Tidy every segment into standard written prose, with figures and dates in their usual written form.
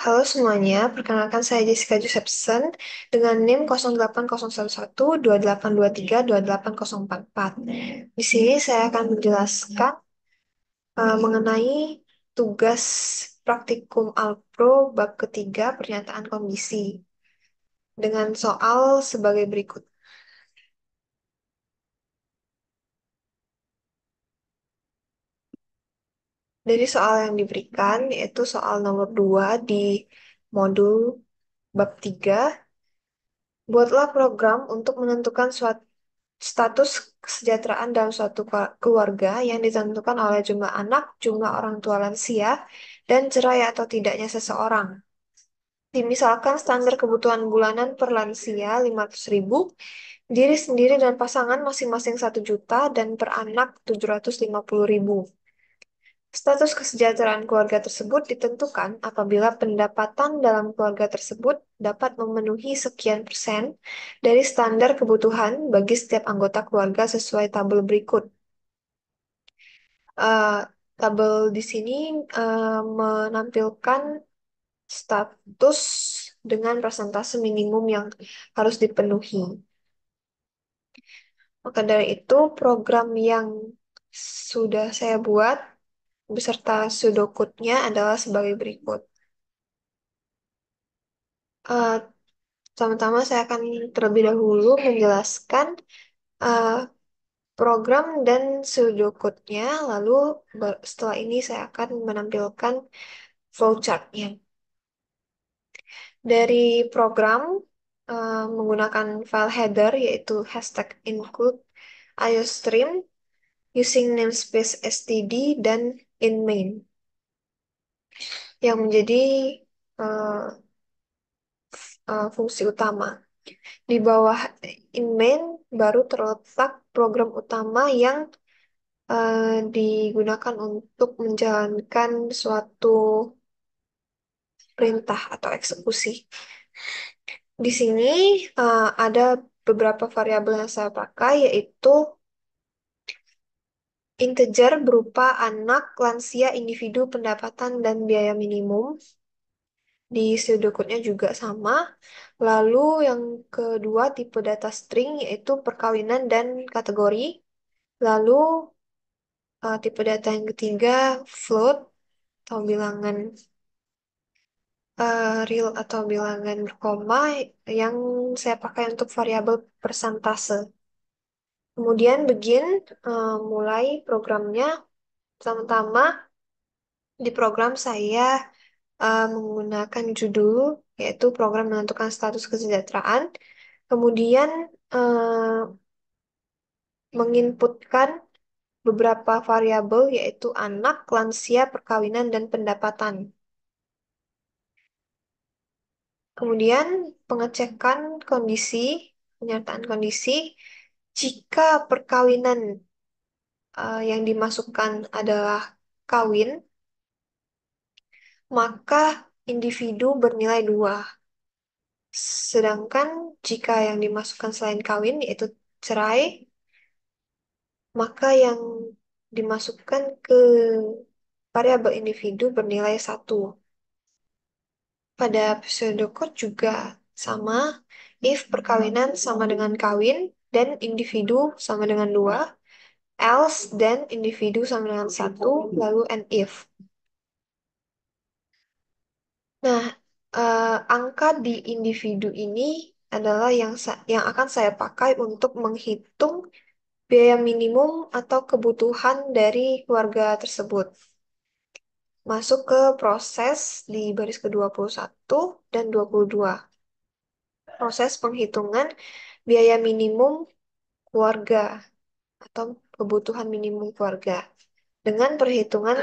Halo semuanya, perkenalkan saya Jessica Josephson dengan NIM 08011282328044. Di sini saya akan menjelaskan mengenai tugas praktikum Alpro bab ketiga pernyataan kondisi dengan soal sebagai berikut. Dari soal yang diberikan, yaitu soal nomor 2 di modul bab 3, buatlah program untuk menentukan suatu status kesejahteraan dalam suatu keluarga yang ditentukan oleh jumlah anak, jumlah orang tua lansia, dan cerai atau tidaknya seseorang. Dimisalkan standar kebutuhan bulanan per lansia 500.000, diri sendiri dan pasangan masing-masing 1 juta, dan per anak 750.000. Status kesejahteraan keluarga tersebut ditentukan apabila pendapatan dalam keluarga tersebut dapat memenuhi sekian persen dari standar kebutuhan bagi setiap anggota keluarga sesuai tabel berikut. Eh, Tabel di sini menampilkan status dengan persentase minimum yang harus dipenuhi. Maka dari itu, program yang sudah saya buat beserta pseudocode-nya adalah sebagai berikut. Eh, Pertama-tama saya akan terlebih dahulu menjelaskan eh, program dan pseudocode-nya, lalu setelah ini saya akan menampilkan flowchart-nya. Dari program menggunakan file header yaitu hashtag include iostream using namespace std dan in main yang menjadi eh, fungsi utama. Di bawah in main baru terletak program utama yang digunakan untuk menjalankan suatu perintah atau eksekusi. Di sini ada beberapa variabel yang saya pakai, yaitu integer berupa anak, lansia, individu, pendapatan, dan biaya minimum. Di pseudocode-nya juga sama. Lalu yang kedua tipe data string, yaitu perkawinan dan kategori. Lalu tipe data yang ketiga float atau bilangan real atau bilangan berkoma yang saya pakai untuk variabel persentase. Kemudian begin mulai programnya. Pertama-tama di program saya menggunakan judul yaitu program menentukan status kesejahteraan. Kemudian eh, menginputkan beberapa variabel yaitu anak, lansia, perkawinan, dan pendapatan. Kemudian pengecekan kondisi, penyertaan kondisi. Jika perkawinan yang dimasukkan adalah kawin, maka individu bernilai 2. Sedangkan jika yang dimasukkan selain kawin, yaitu cerai, maka yang dimasukkan ke variabel individu bernilai 1. Pada pseudocode juga sama, if perkawinan sama dengan kawin, dan individu sama dengan 2, else dan individu sama dengan 1, lalu and if. Nah, angka di individu ini adalah yang akan saya pakai untuk menghitung biaya minimum atau kebutuhan dari keluarga tersebut. Masuk ke proses di baris ke-21 dan 22. Proses penghitungan biaya minimum keluarga atau kebutuhan minimum keluarga. Dengan perhitungan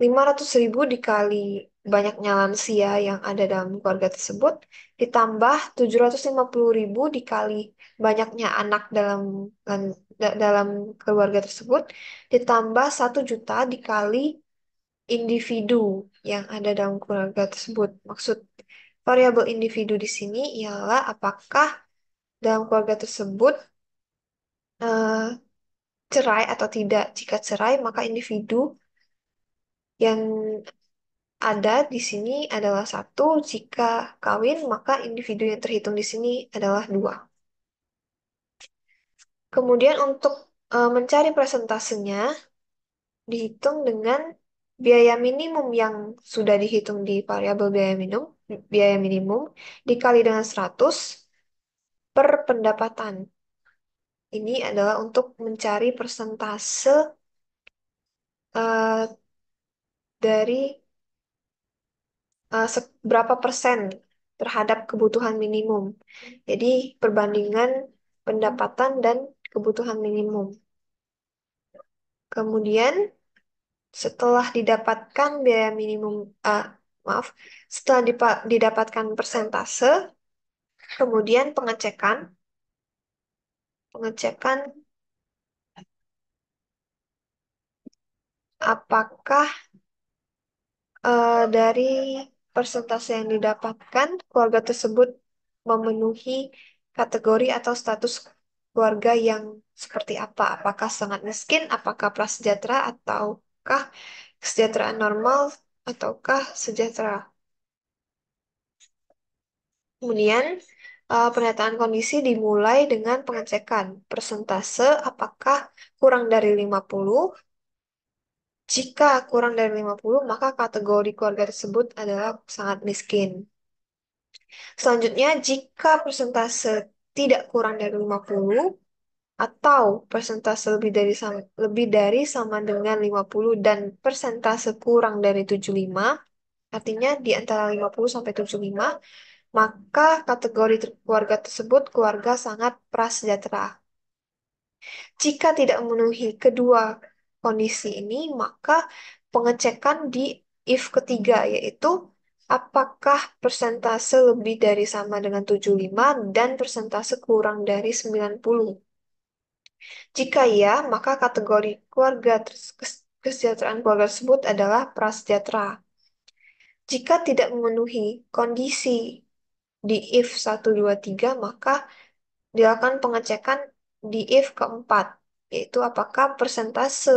500.000 dikali banyaknya lansia yang ada dalam keluarga tersebut, ditambah 750.000 dikali banyaknya anak dalam keluarga tersebut, ditambah 1 juta dikali individu yang ada dalam keluarga tersebut. Maksud variabel individu di sini ialah apakah dalam keluarga tersebut eh, cerai atau tidak. Jika cerai, maka individu yang ada di sini adalah satu. Jika kawin, maka individu yang terhitung di sini adalah dua. Kemudian untuk mencari presentasenya, dihitung dengan biaya minimum yang sudah dihitung di variabel biaya minimum dikali dengan 100 per pendapatan. Ini adalah untuk mencari persentase eh, dari berapa persen terhadap kebutuhan minimum. Jadi perbandingan pendapatan dan kebutuhan minimum. Kemudian setelah didapatkan biaya minimum, ah, maaf, setelah didapatkan persentase, kemudian pengecekan apakah dari persentase yang didapatkan keluarga tersebut memenuhi kategori atau status keluarga yang seperti apa? Apakah sangat miskin, apakah prasejahtera, ataukah kesejahteraan normal, ataukah sejahtera? Kemudian, pernyataan kondisi dimulai dengan pengecekan persentase apakah kurang dari 50. Jika kurang dari 50, maka kategori keluarga tersebut adalah sangat miskin. Selanjutnya, jika persentase tidak kurang dari 50 atau persentase lebih dari sama dengan 50 dan persentase kurang dari 75, artinya di antara 50 sampai 75, maka kategori keluarga tersebut keluarga sangat prasejahtera. Jika tidak memenuhi kedua kondisi ini, maka pengecekan di if ketiga yaitu apakah persentase lebih dari sama dengan 75 dan persentase kurang dari 90. Jika iya, maka kategori kesejahteraan keluarga tersebut adalah prasejahtera. Jika tidak memenuhi kondisi di if 1, 2, 3, maka dilakukan pengecekan di if keempat, yaitu apakah persentase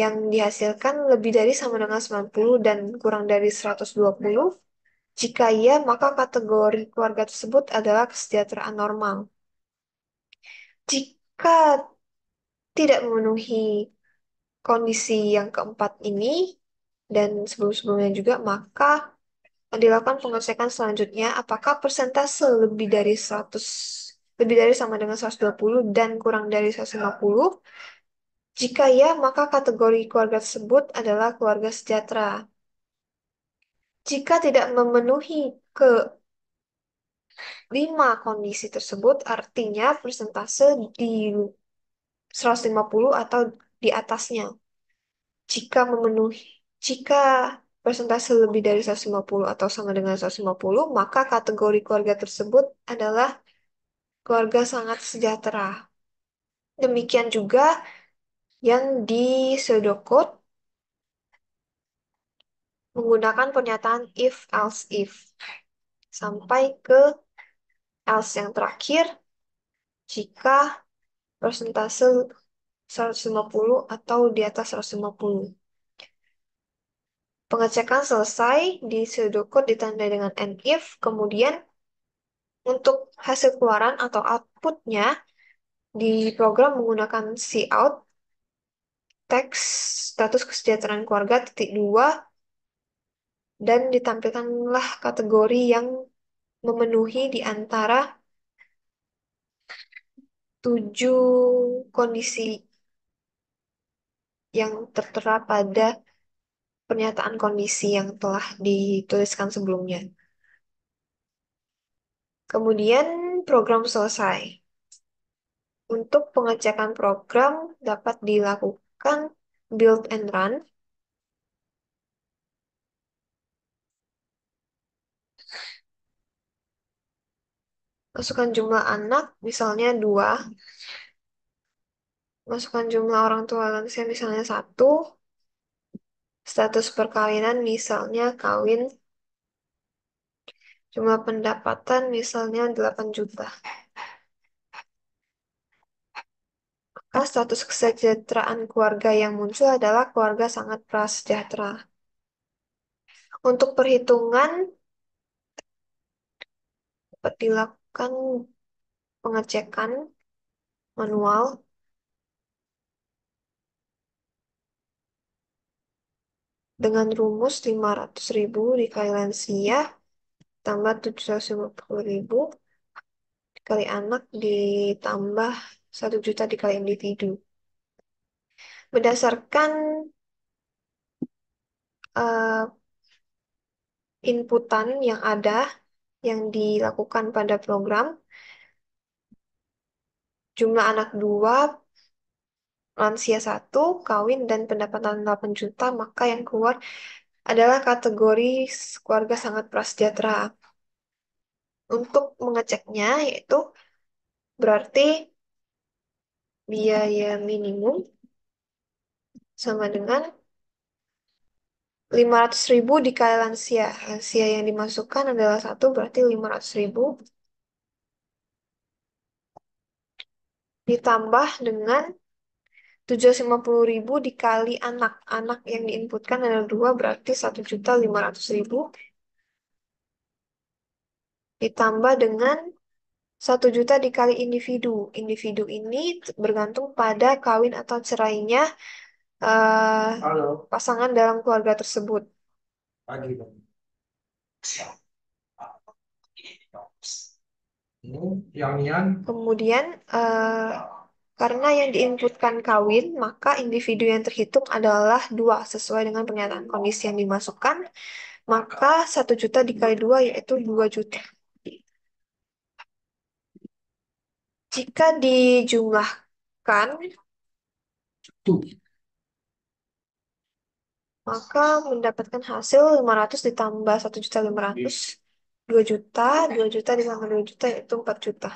yang dihasilkan lebih dari sama dengan 90 dan kurang dari 120. Jika iya, maka kategori keluarga tersebut adalah kesejahteraan normal. Jika tidak memenuhi kondisi yang keempat ini dan sebelum-sebelumnya juga, maka dilakukan pengecekan selanjutnya apakah persentase lebih dari sama dengan 120 dan kurang dari 150. Jika ya, maka kategori keluarga tersebut adalah keluarga sejahtera. Jika tidak memenuhi kelima kondisi tersebut, artinya persentase di 150 atau di atasnya. Jika memenuhi, jika persentase lebih dari 150 atau sama dengan 150, maka kategori keluarga tersebut adalah keluarga sangat sejahtera. Demikian juga yang di pseudocode menggunakan pernyataan if, else, if. Sampai ke else yang terakhir, jika persentase 150 atau di atas 150. Pengecekan selesai, di pseudocode ditandai dengan end if, kemudian untuk hasil keluaran atau outputnya di program menggunakan cout, teks status kesejahteraan keluarga titik dua, dan ditampilkanlah kategori yang memenuhi di antara 7 kondisi yang tertera pada pernyataan kondisi yang telah dituliskan sebelumnya. Kemudian program selesai. Untuk pengecekan program dapat dilakukan build and run. Masukkan jumlah anak, misalnya 2. Masukkan jumlah orang tua lansia, misalnya 1. Status perkawinan, misalnya kawin. Jumlah pendapatan, misalnya 8 juta. Maka status kesejahteraan keluarga yang muncul adalah keluarga sangat prasejahtera. Untuk perhitungan dapat dilakukan pengecekan manual dengan rumus 500.000 dikali lansia tambah 750.000 dikali anak ditambah 1 juta dikali individu. Berdasarkan eh, inputan yang ada yang dilakukan pada program, jumlah anak 2, lansia 1, kawin, dan pendapatan 8 juta, maka yang keluar adalah kategori keluarga sangat prasejahtera. Untuk mengeceknya, yaitu berarti biaya minimum sama dengan 500.000 dikali lansia. Lansia yang dimasukkan adalah 1, berarti 500.000 ditambah dengan 750.000 dikali anak. Anak yang diinputkan adalah 2, berarti 1.500.000 ditambah dengan 1 juta dikali individu. Individu ini bergantung pada kawin atau cerainya pasangan dalam keluarga tersebut. Kemudian, karena yang diinputkan kawin, maka individu yang terhitung adalah 2 sesuai dengan pernyataan kondisi yang dimasukkan. Maka 1 juta dikali 2 yaitu 2 juta. Jika dijumlahkan, maka mendapatkan hasil 500 ditambah 1.500.000, 2 juta, 2 juta ditambah 2 juta yaitu 4 juta.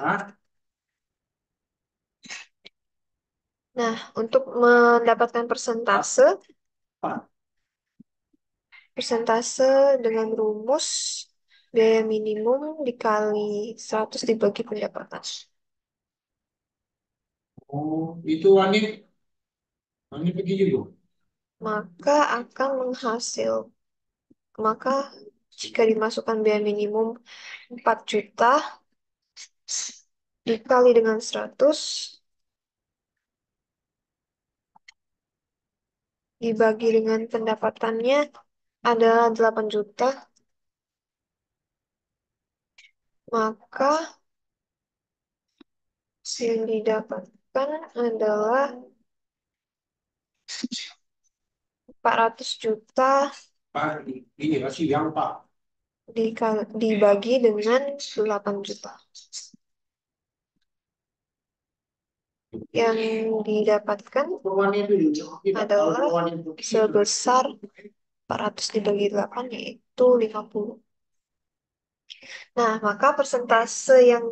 Nah, untuk mendapatkan persentase, persentase dengan rumus biaya minimum dikali 100 dibagi pendapatan. Oh, itu Wanit, Wanit pergi juga. Maka akan menghasil, maka jika dimasukkan biaya minimum 4 juta dikali dengan 100 dibagi dengan pendapatannya adalah 8 juta, maka yang didapatkan adalah 400 juta Pak, ini masih yang Pak. dibagi dengan 8 juta. Yang didapatkan adalah sebesar 400 dibagi 8 yaitu 50. Nah, maka persentase yang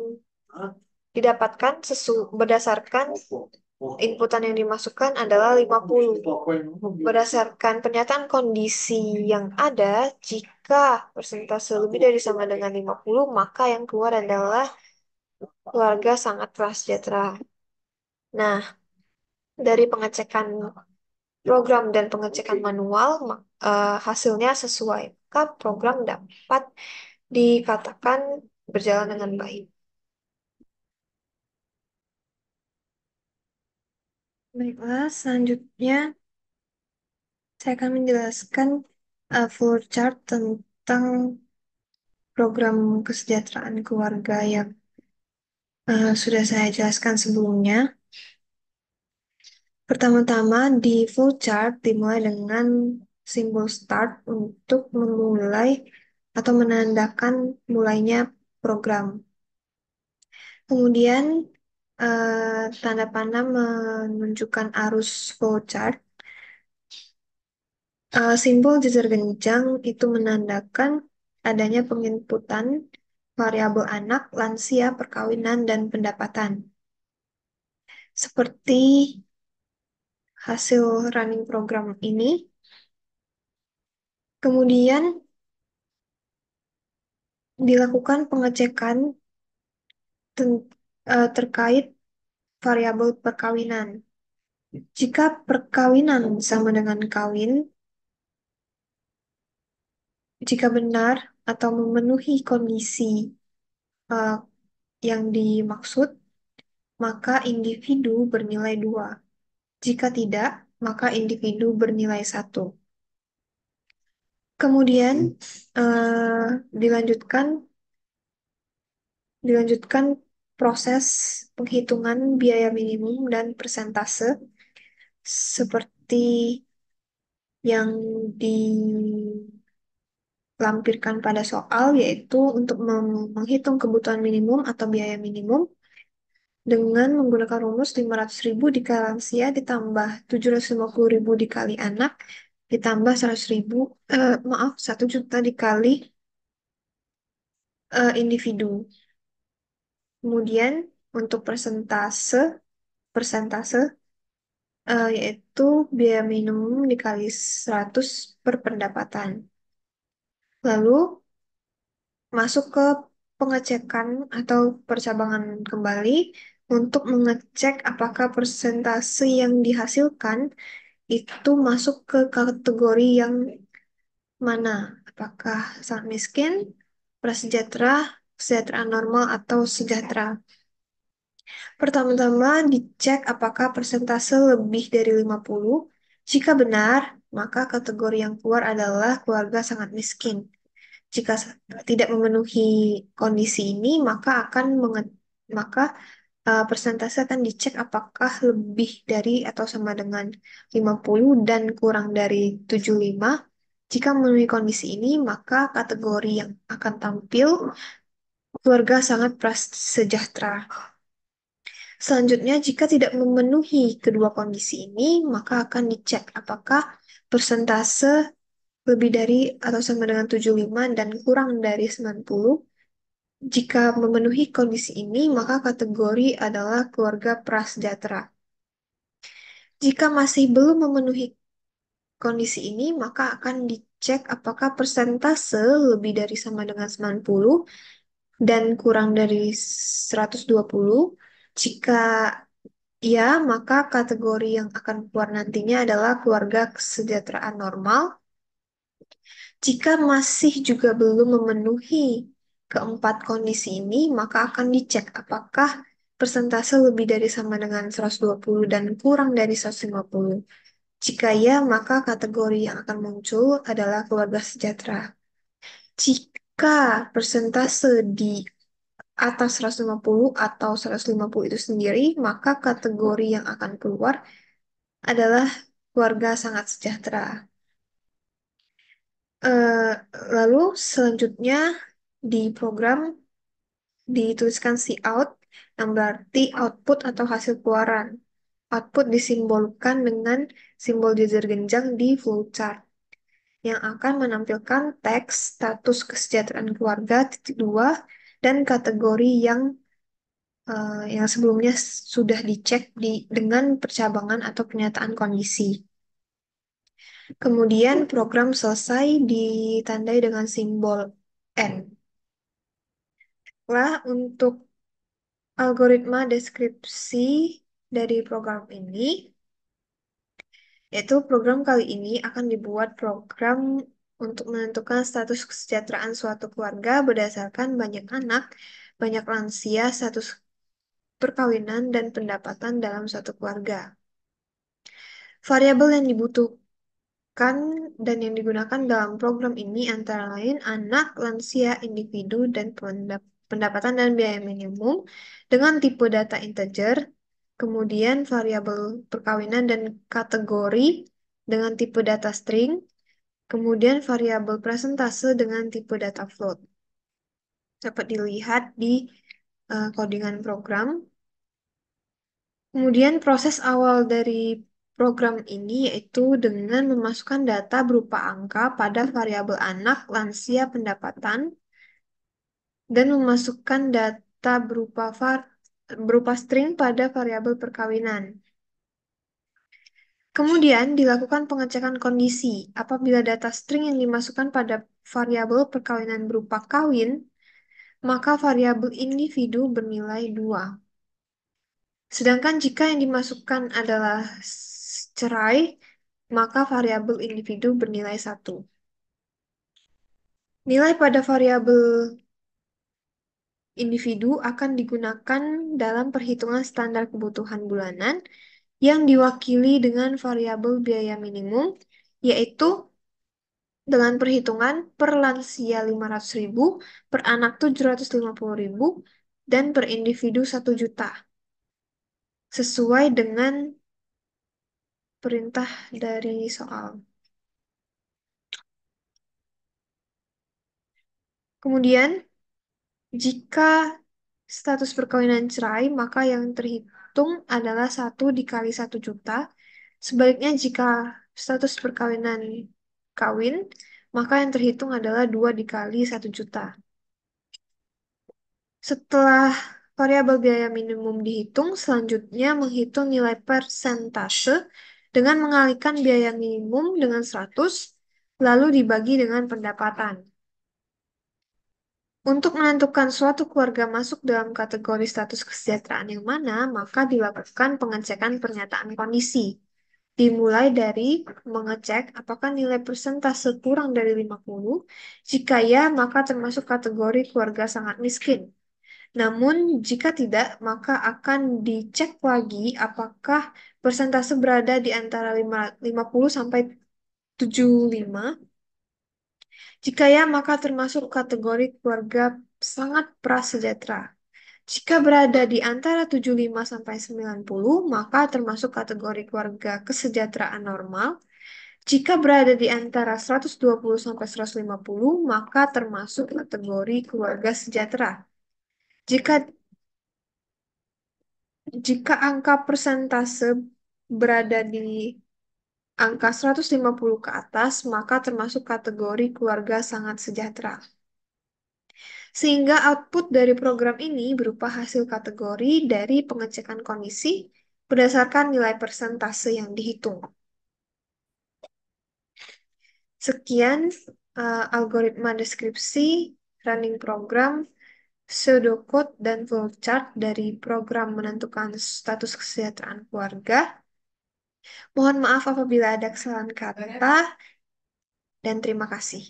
didapatkan berdasarkan inputan yang dimasukkan adalah 50. Berdasarkan pernyataan kondisi yang ada, jika persentase lebih dari sama dengan 50, maka yang keluar adalah keluarga sangat prasejahtera. Nah, dari pengecekan program dan pengecekan manual, hasilnya sesuai. Maka program dapat dikatakan berjalan dengan baik. Baiklah, selanjutnya saya akan menjelaskan flowchart tentang program kesejahteraan keluarga yang sudah saya jelaskan sebelumnya. Pertama-tama di flowchart dimulai dengan simbol start untuk memulai atau menandakan mulainya program. Kemudian tanda panah menunjukkan arus flowchart. Simbol jejer genjang itu menandakan adanya penginputan variabel anak, lansia, perkawinan, dan pendapatan. Seperti hasil running program ini. Kemudian dilakukan pengecekan terkait variabel perkawinan. Jika perkawinan sama dengan kawin, Jika benar atau memenuhi kondisi eh, yang dimaksud, maka individu bernilai 2. Jika tidak, maka individu bernilai 1. Kemudian eh, dilanjutkan dilanjutkan proses penghitungan biaya minimum dan persentase seperti yang dilampirkan pada soal, yaitu untuk menghitung kebutuhan minimum atau biaya minimum dengan menggunakan rumus 500.000 dikali lansia ditambah 750.000 dikali anak ditambah 100.000, maaf, 1 juta dikali individu. Kemudian untuk persentase yaitu biaya minimum dikali 100 per pendapatan. Lalu masuk ke pengecekan atau percabangan kembali untuk mengecek apakah persentase yang dihasilkan itu masuk ke kategori yang mana? Apakah sangat miskin, prasejahtera, kesejahteraan normal, atau sejahtera? Pertama-tama dicek apakah persentase lebih dari 50. Jika benar, maka kategori yang keluar adalah keluarga sangat miskin. Jika tidak memenuhi kondisi ini, maka persentase akan dicek apakah lebih dari atau sama dengan 50 dan kurang dari 75. Jika memenuhi kondisi ini, maka kategori yang akan tampil keluarga sangat prasejahtera. Selanjutnya, jika tidak memenuhi kedua kondisi ini, maka akan dicek apakah persentase lebih dari atau sama dengan 75 dan kurang dari 90. Jika memenuhi kondisi ini, maka kategori adalah keluarga prasejahtera. Jika masih belum memenuhi kondisi ini, maka akan dicek apakah persentase lebih dari sama dengan 90 dan kurang dari 120. Jika ya, maka kategori yang akan keluar nantinya adalah keluarga kesejahteraan normal. Jika masih juga belum memenuhi keempat kondisi ini, maka akan dicek apakah persentase lebih dari sama dengan 120 dan kurang dari 150. Jika ya, maka kategori yang akan muncul adalah keluarga sejahtera. Jika persentase di atas 150 atau 150 itu sendiri, maka kategori yang akan keluar adalah keluarga sangat sejahtera. Eh, Lalu selanjutnya di program dituliskan out yang berarti output atau hasil keluaran. Output disimbolkan dengan simbol jajar genjang di flowchart yang akan menampilkan teks status kesejahteraan keluarga titik dua dan kategori yang sebelumnya sudah dicek dengan percabangan atau pernyataan kondisi. Kemudian program selesai ditandai dengan simbol N. Lah untuk algoritma deskripsi dari program ini, yaitu program kali ini akan dibuat program untuk menentukan status kesejahteraan suatu keluarga berdasarkan banyak anak, banyak lansia, status perkawinan, dan pendapatan dalam suatu keluarga. Variabel yang dibutuhkan dan yang digunakan dalam program ini antara lain anak, lansia, individu, dan pendapatan dan biaya minimum dengan tipe data integer, kemudian variabel perkawinan dan kategori dengan tipe data string, kemudian variabel presentase dengan tipe data float. Dapat dilihat di codingan program. Kemudian proses awal dari program ini yaitu dengan memasukkan data berupa angka pada variabel anak, lansia, pendapatan, dan memasukkan data berupa string pada variabel perkawinan. Kemudian dilakukan pengecekan kondisi. Apabila data string yang dimasukkan pada variabel perkawinan berupa kawin, maka variabel individu bernilai 2. Sedangkan jika yang dimasukkan adalah cerai, maka variabel individu bernilai 1. Nilai pada variabel individu akan digunakan dalam perhitungan standar kebutuhan bulanan yang diwakili dengan variabel biaya minimum, yaitu dengan perhitungan per lansia 500.000, per anak 750.000, dan per individu 1 juta, sesuai dengan perintah dari soal. Kemudian, jika status perkawinan cerai, maka yang terhitung adalah 1 dikali 1 juta. Sebaliknya, jika status perkawinan kawin, maka yang terhitung adalah 2 dikali 1 juta. Setelah variabel biaya minimum dihitung, selanjutnya menghitung nilai persentase dengan mengalihkan biaya minimum dengan 100, lalu dibagi dengan pendapatan. Untuk menentukan suatu keluarga masuk dalam kategori status kesejahteraan yang mana, maka dilakukan pengecekan pernyataan kondisi. Dimulai dari mengecek apakah nilai persentase kurang dari 50. Jika ya, maka termasuk kategori keluarga sangat miskin. Namun, jika tidak, maka akan dicek lagi apakah persentase berada di antara 50 sampai 75. Jika ya, maka termasuk kategori keluarga sangat prasejahtera. Jika berada di antara 75 sampai 90, maka termasuk kategori keluarga kesejahteraan normal. Jika berada di antara 120 sampai 150, maka termasuk kategori keluarga sejahtera. Jika jika angka persentase berada di angka 150 ke atas, maka termasuk kategori keluarga sangat sejahtera. Sehingga output dari program ini berupa hasil kategori dari pengecekan kondisi berdasarkan nilai persentase yang dihitung. Sekian algoritma deskripsi, running program, pseudocode, dan flowchart dari program menentukan status kesejahteraan keluarga. Mohon maaf apabila ada kesalahan kata, dan terima kasih.